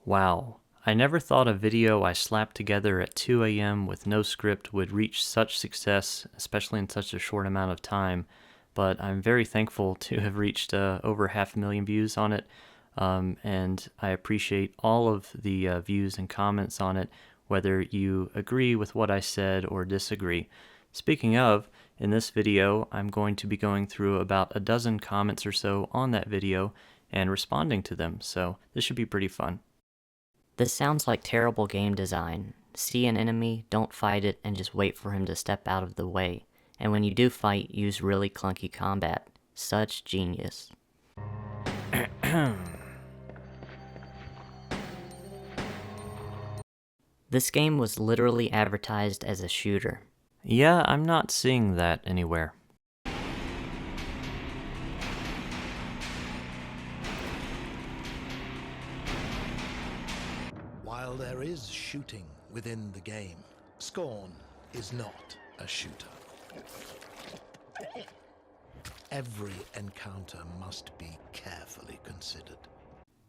Wow, I never thought a video I slapped together at 2 a.m. with no script would reach such success, especially in such a short amount of time, but I'm very thankful to have reached over 500,000 views on it, and I appreciate all of the views and comments on it, whether you agree with what I said or disagree. Speaking of, in this video, I'm going to be going through about a dozen comments or so on that video and responding to them, so this should be pretty fun. This sounds like terrible game design. See an enemy, don't fight it, and just wait for him to step out of the way. And when you do fight, use really clunky combat. Such genius. This game was literally advertised as a shooter. Yeah, I'm not seeing that anywhere. While there is shooting within the game, Scorn is not a shooter. Every encounter must be carefully considered.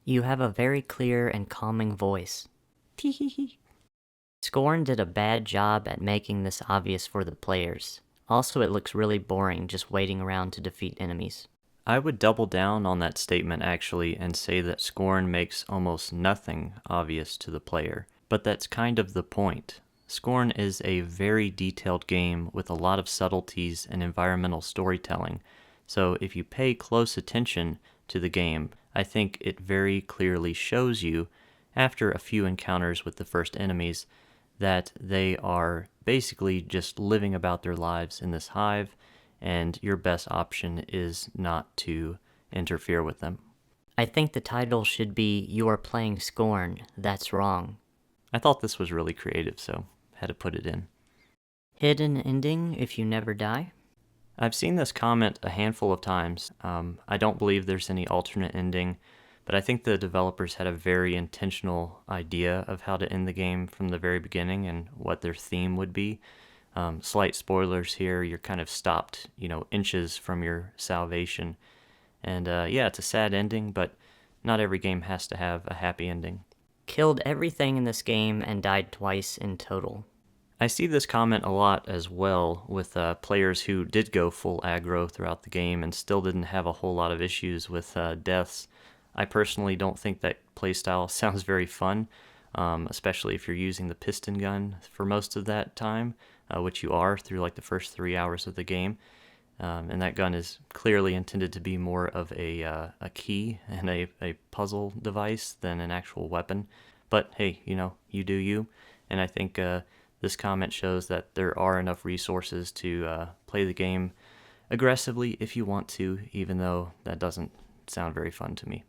You have a very clear and calming voice. Teehee. Scorn did a bad job at making this obvious for the players. Also, it looks really boring just waiting around to defeat enemies. I would double down on that statement actually and say that Scorn makes almost nothing obvious to the player. But that's kind of the point. Scorn is a very detailed game with a lot of subtleties and environmental storytelling. So if you pay close attention to the game, I think it very clearly shows you, after a few encounters with the first enemies, that they are basically just living about their lives in this hive, and your best option is not to interfere with them. I think the title should be You Are Playing Scorn, That's Wrong. I thought this was really creative, so had to put it in. Hidden ending if you never die? I've seen this comment a handful of times. I don't believe there's any alternate ending, but I think the developers had a very intentional idea of how to end the game from the very beginning and what their theme would be. Slight spoilers here, you're kind of stopped, inches from your salvation. And yeah, it's a sad ending, but not every game has to have a happy ending. Killed everything in this game and died twice in total. I see this comment a lot as well with players who did go full aggro throughout the game and still didn't have a whole lot of issues with deaths. I personally don't think that playstyle sounds very fun, especially if you're using the piston gun for most of that time, which you are through like the first 3 hours of the game. And that gun is clearly intended to be more of a key and a puzzle device than an actual weapon. But hey, you do you. And I think this comment shows that there are enough resources to play the game aggressively if you want to, even though that doesn't sound very fun to me.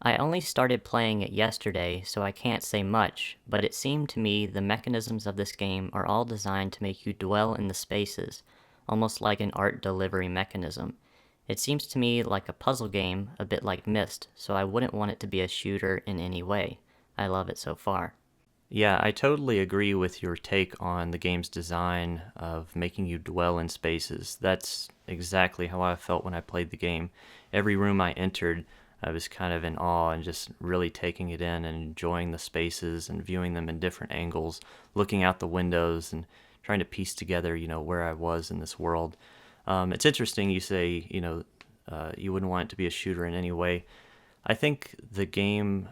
I only started playing it yesterday, so I can't say much, but it seemed to me the mechanisms of this game are all designed to make you dwell in the spaces, almost like an art delivery mechanism. It seems to me like a puzzle game, a bit like Myst, so I wouldn't want it to be a shooter in any way. I love it so far. Yeah, I totally agree with your take on the game's design of making you dwell in spaces. That's exactly how I felt when I played the game. Every room I entered, I was kind of in awe and just really taking it in and enjoying the spaces and viewing them in different angles, looking out the windows and trying to piece together, where I was in this world. It's interesting you say, you wouldn't want it to be a shooter in any way. I think the game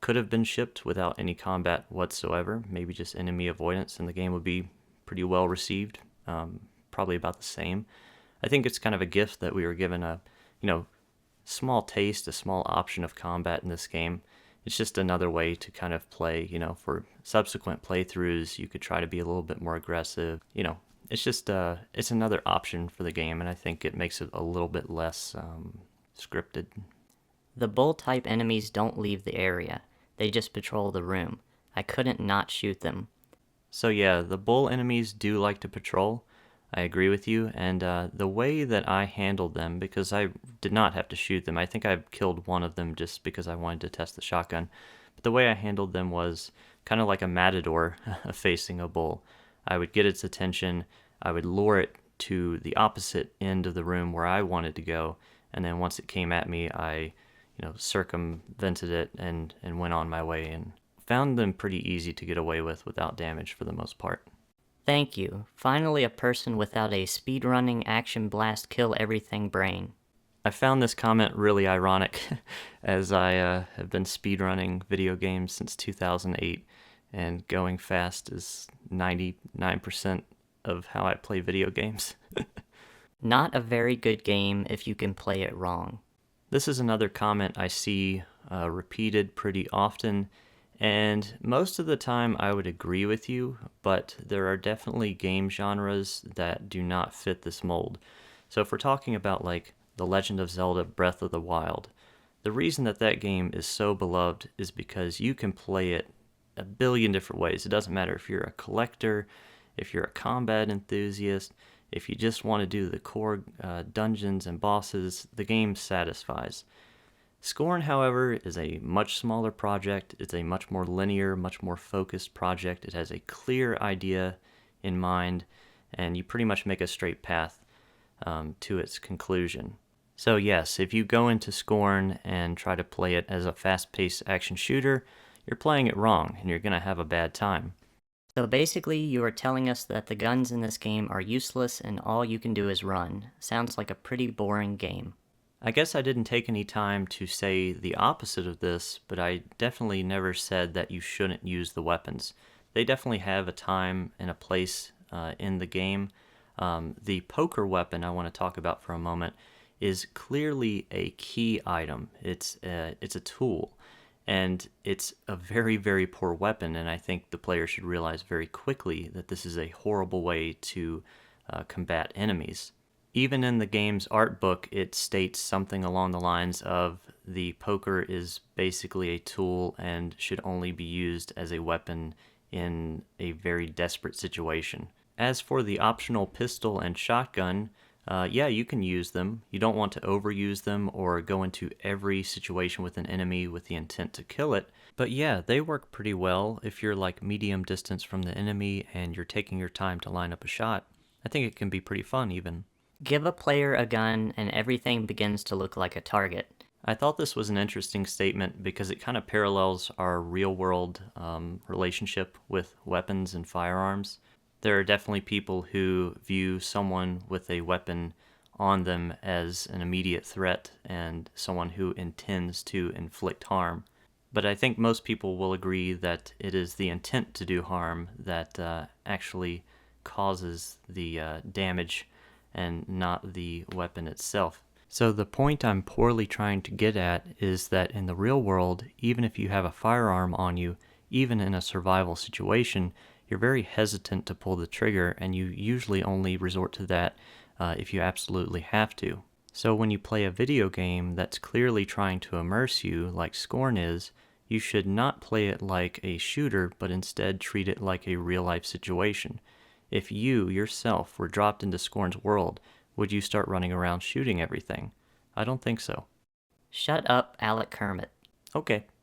could have been shipped without any combat whatsoever, maybe just enemy avoidance, and the game would be pretty well received, probably about the same. I think it's kind of a gift that we were given a, small taste, a small option of combat in this game. It's just another way to kind of play, for subsequent playthroughs, you could try to be a little bit more aggressive. It's just, it's another option for the game, and I think it makes it a little bit less scripted. The bull-type enemies don't leave the area. They just patrol the room. I couldn't not shoot them. So yeah, the bull enemies do like to patrol. I agree with you, and the way that I handled them, because I did not have to shoot them, I think I killed one of them just because I wanted to test the shotgun, but the way I handled them was kind of like a matador facing a bull. I would get its attention, I would lure it to the opposite end of the room where I wanted to go, and then once it came at me, I circumvented it and went on my way, and found them pretty easy to get away with without damage for the most part. Thank you. Finally, a person without a speedrunning action blast kill everything brain. I found this comment really ironic, as I have been speedrunning video games since 2008, and going fast is 99% of how I play video games. Not a very good game if you can play it wrong. This is another comment I see repeated pretty often, and most of the time I would agree with you, but there are definitely game genres that do not fit this mold. So if we're talking about like The Legend of Zelda Breath of the Wild, the reason that that game is so beloved is because you can play it a billion different ways. It doesn't matter if you're a collector, if you're a combat enthusiast, if you just want to do the core dungeons and bosses, the game satisfies. Scorn, however, is a much smaller project. It's a much more linear, much more focused project. It has a clear idea in mind, and you pretty much make a straight path to its conclusion. So yes, if you go into Scorn and try to play it as a fast-paced action shooter, you're playing it wrong, and you're going to have a bad time. So basically, you are telling us that the guns in this game are useless and all you can do is run. Sounds like a pretty boring game. I guess I didn't take any time to say the opposite of this, but I definitely never said that you shouldn't use the weapons. They definitely have a time and a place in the game. The poker weapon I want to talk about for a moment is clearly a key item. It's a tool, and it's a very, very poor weapon, and I think the player should realize very quickly that this is a horrible way to combat enemies. Even in the game's art book, it states something along the lines of the poker is basically a tool and should only be used as a weapon in a very desperate situation. As for the optional pistol and shotgun, yeah, you can use them. You don't want to overuse them or go into every situation with an enemy with the intent to kill it. But yeah, they work pretty well if you're like medium distance from the enemy and you're taking your time to line up a shot. I think it can be pretty fun even. Give a player a gun and everything begins to look like a target. I thought this was an interesting statement because it kind of parallels our real-world relationship with weapons and firearms. There are definitely people who view someone with a weapon on them as an immediate threat and someone who intends to inflict harm. But I think most people will agree that it is the intent to do harm that actually causes the damage and not the weapon itself. So the point I'm poorly trying to get at is that in the real world, even if you have a firearm on you, even in a survival situation, you're very hesitant to pull the trigger, and you usually only resort to that if you absolutely have to. So when you play a video game that's clearly trying to immerse you, like Scorn is, you should not play it like a shooter, but instead treat it like a real-life situation. If you, yourself, were dropped into Scorn's world, would you start running around shooting everything? I don't think so. Shut up, Alec Kermit. Okay.